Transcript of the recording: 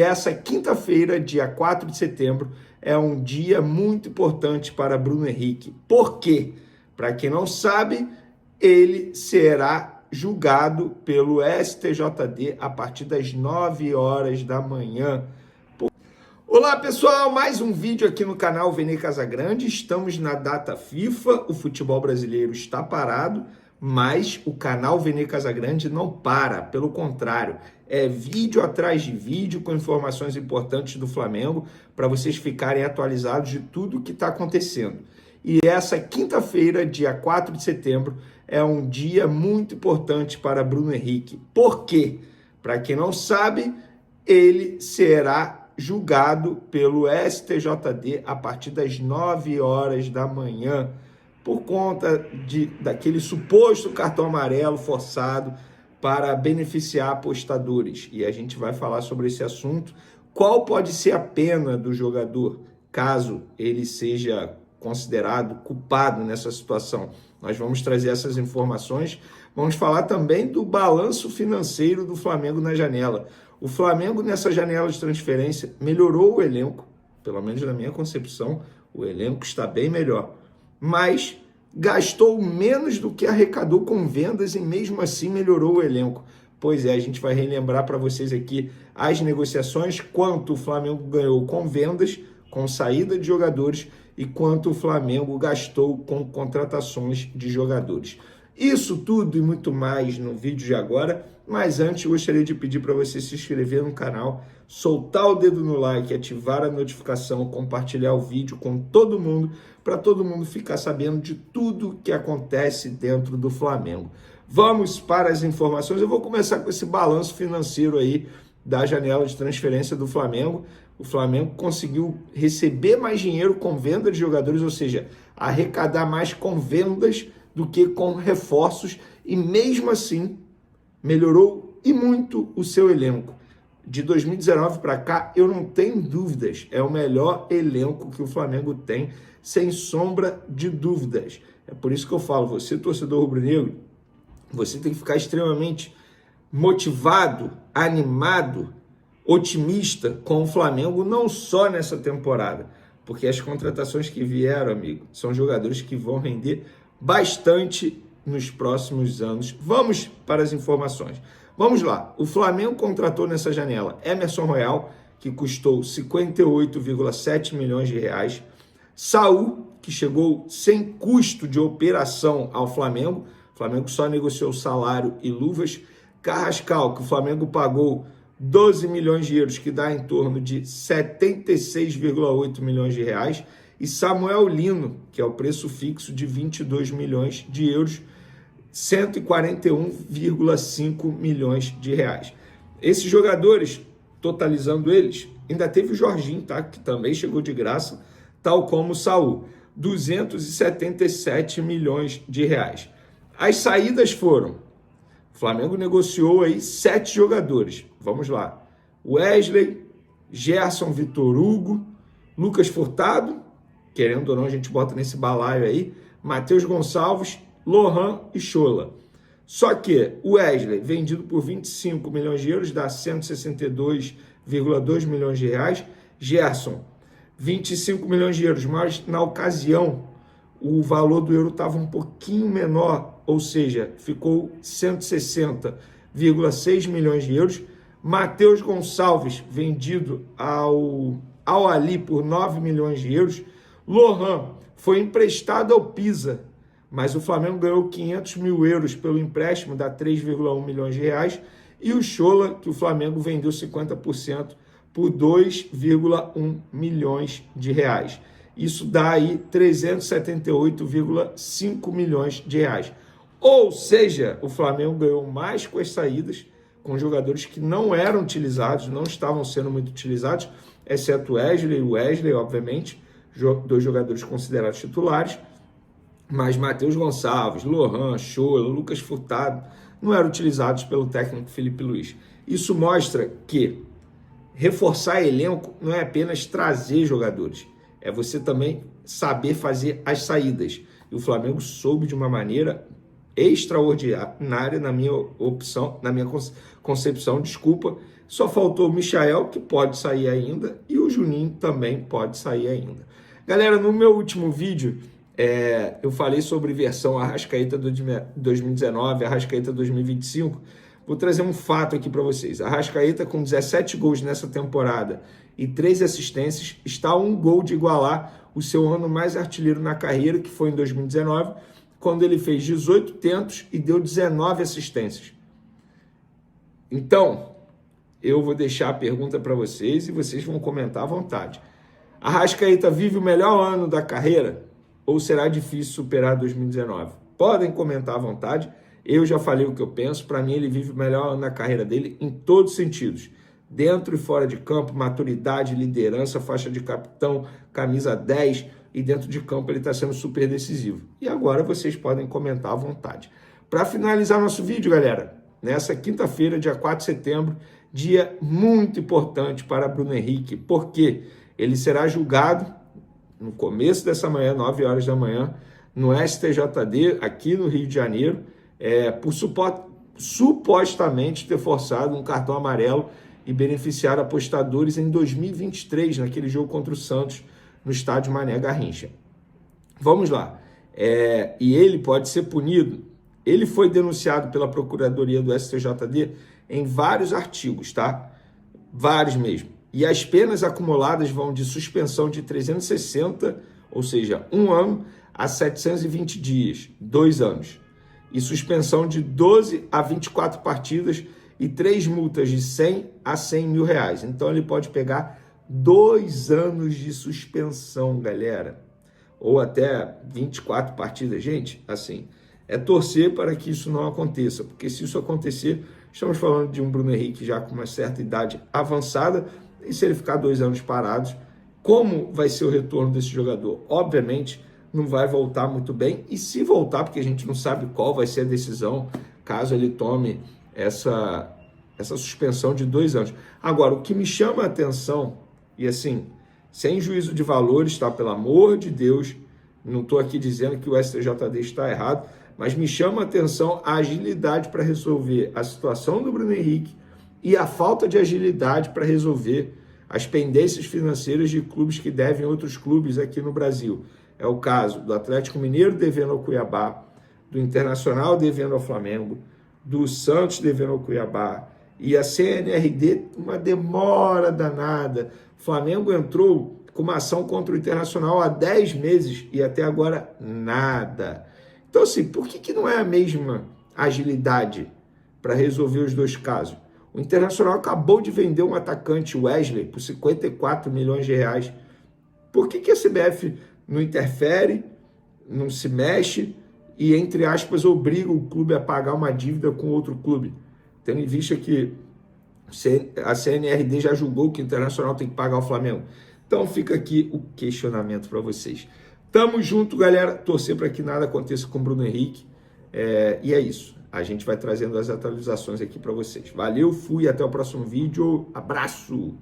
Essa quinta-feira, dia 4 de setembro, é um dia muito importante para Bruno Henrique. Por quê? Para quem não sabe, ele será julgado pelo STJD a partir das 9 horas da manhã. Olá pessoal, mais um vídeo aqui no canal Vene Casagrande. Estamos na data FIFA, o futebol brasileiro está parado, mas o canal Vene Casagrande não para, pelo contrário, é vídeo atrás de vídeo com informações importantes do Flamengo para vocês ficarem atualizados de tudo que está acontecendo. E essa quinta-feira, dia 4 de setembro, é um dia muito importante para Bruno Henrique. Por quê? Para quem não sabe, ele será julgado pelo STJD a partir das 9 horas da manhã, por conta daquele suposto cartão amarelo forçado para beneficiar apostadores. E a gente vai falar sobre esse assunto. Qual pode ser a pena do jogador, caso ele seja considerado culpado nessa situação? Nós vamos trazer essas informações. Vamos falar também do balanço financeiro do Flamengo na janela. O Flamengo, nessa janela de transferência, melhorou o elenco, pelo menos na minha concepção, o elenco está bem melhor, mas gastou menos do que arrecadou com vendas e mesmo assim melhorou o elenco. Pois é, a gente vai relembrar para vocês aqui as negociações, quanto o Flamengo ganhou com vendas, com saída de jogadores e quanto o Flamengo gastou com contratações de jogadores. Isso tudo e muito mais no vídeo de agora, mas antes eu gostaria de pedir para você se inscrever no canal, soltar o dedo no like, ativar a notificação, compartilhar o vídeo com todo mundo, para todo mundo ficar sabendo de tudo que acontece dentro do Flamengo. Vamos para as informações. Eu vou começar com esse balanço financeiro aí da janela de transferência do Flamengo. O Flamengo conseguiu receber mais dinheiro com venda de jogadores, ou seja, arrecadar mais com vendas do que com reforços, e mesmo assim melhorou e muito o seu elenco. De 2019 para cá, eu não tenho dúvidas, é o melhor elenco que o Flamengo tem, sem sombra de dúvidas. É por isso que eu falo, você torcedor rubro-negro, você tem que ficar extremamente motivado, animado, otimista com o Flamengo, não só nessa temporada, porque as contratações que vieram, amigo, são jogadores que vão render bastante nos próximos anos. Vamos para as informações. Vamos lá. O Flamengo contratou nessa janela Emerson Royal, que custou 58,7 milhões de reais. Saul, que chegou sem custo de operação ao Flamengo. O Flamengo só negociou salário e luvas. Carrascal, que o Flamengo pagou 12 milhões de euros, que dá em torno de 76,8 milhões de reais. E Samuel Lino, que é o preço fixo de 22 milhões de euros, 141,5 milhões de reais. Esses jogadores, totalizando eles, ainda teve o Jorginho, tá? Que também chegou de graça, tal como o Saul, 277 milhões de reais. As saídas foram: o Flamengo negociou aí 7 jogadores. Vamos lá: Wesley, Gerson, Vitor Hugo, Lucas Furtado, querendo ou não, a gente bota nesse balaio aí, Matheus Gonçalves, Lohan e Schola. Só que o Wesley, vendido por 25 milhões de euros, dá 162,2 milhões de reais. Gerson, 25 milhões de euros, mas na ocasião o valor do euro estava um pouquinho menor, ou seja, ficou 160,6 milhões de euros. Matheus Gonçalves, vendido ao Ali por 9 milhões de euros. Lohan foi emprestado ao Pisa, mas o Flamengo ganhou 500 mil euros pelo empréstimo, dá 3,1 milhões de reais. E o Schola, que o Flamengo vendeu 50% por 2,1 milhões de reais. Isso dá aí 378,5 milhões de reais. Ou seja, o Flamengo ganhou mais com as saídas, com jogadores que não eram utilizados, não estavam sendo muito utilizados, exceto o Wesley, obviamente, dois jogadores considerados titulares, mas Matheus Gonçalves, Lohan, Schola, Lucas Furtado não eram utilizados pelo técnico Felipe Luiz. Isso mostra que reforçar elenco não é apenas trazer jogadores, é você também saber fazer as saídas. E o Flamengo soube de uma maneira extraordinária, na minha concepção, Só faltou o Michael, que pode sair ainda, e o Juninho também pode sair ainda. Galera, no meu último vídeo, eu falei sobre versão Arrascaeta 2019, Arrascaeta 2025. Vou trazer um fato aqui para vocês. Arrascaeta, com 17 gols nessa temporada e 3 assistências, está a 1 gol de igualar o seu ano mais artilheiro na carreira, que foi em 2019, quando ele fez 18 tentos e deu 19 assistências. Então, eu vou deixar a pergunta para vocês e vocês vão comentar à vontade. Arrascaeta vive o melhor ano da carreira ou será difícil superar 2019? Podem comentar à vontade. Eu já falei o que eu penso. Para mim, ele vive o melhor ano da carreira dele em todos os sentidos. Dentro e fora de campo, maturidade, liderança, faixa de capitão, camisa 10. E dentro de campo ele está sendo super decisivo. E agora vocês podem comentar à vontade. Para finalizar nosso vídeo, galera, nessa quinta-feira, dia 4 de setembro, dia muito importante para Bruno Henrique, porque ele será julgado no começo dessa manhã, 9 horas da manhã, no STJD, aqui no Rio de Janeiro, por supostamente ter forçado um cartão amarelo e beneficiar apostadores em 2023, naquele jogo contra o Santos, no estádio Mané Garrincha. Vamos lá. E ele pode ser punido. Ele foi denunciado pela Procuradoria do STJD em vários artigos, tá? Vários mesmo. E as penas acumuladas vão de suspensão de 360, ou seja, 1 ano, a 720 dias, 2 anos. E suspensão de 12 a 24 partidas e 3 multas de 100 a 100 mil reais. Então ele pode pegar 2 anos de suspensão, galera. Ou até 24 partidas. Gente, assim, torcer para que isso não aconteça. Porque se isso acontecer, estamos falando de um Bruno Henrique já com uma certa idade avançada. E se ele ficar 2 anos parados, como vai ser o retorno desse jogador? Obviamente, não vai voltar muito bem. E se voltar, porque a gente não sabe qual vai ser a decisão, caso ele tome essa suspensão de 2 anos. Agora, o que me chama a atenção, e assim, sem juízo de valores, tá? Pelo amor de Deus, não estou aqui dizendo que o STJD está errado, mas me chama a atenção a agilidade para resolver a situação do Bruno Henrique e a falta de agilidade para resolver as pendências financeiras de clubes que devem outros clubes aqui no Brasil. É o caso do Atlético Mineiro devendo ao Cuiabá, do Internacional devendo ao Flamengo, do Santos devendo ao Cuiabá, e a CNRD, uma demora danada. O Flamengo entrou com uma ação contra o Internacional há 10 meses e até agora nada. Então, assim, por que não é a mesma agilidade para resolver os 2 casos? O Internacional acabou de vender um atacante, Wesley, por 54 milhões de reais. Por que a CBF não interfere, não se mexe e, entre aspas, obriga o clube a pagar uma dívida com outro clube? Tendo em vista que a CNRD já julgou que o Internacional tem que pagar o Flamengo. Então fica aqui o questionamento para vocês. Tamo junto, galera. Torcer para que nada aconteça com o Bruno Henrique. E é isso. A gente vai trazendo as atualizações aqui para vocês. Valeu, fui, até o próximo vídeo. Abraço!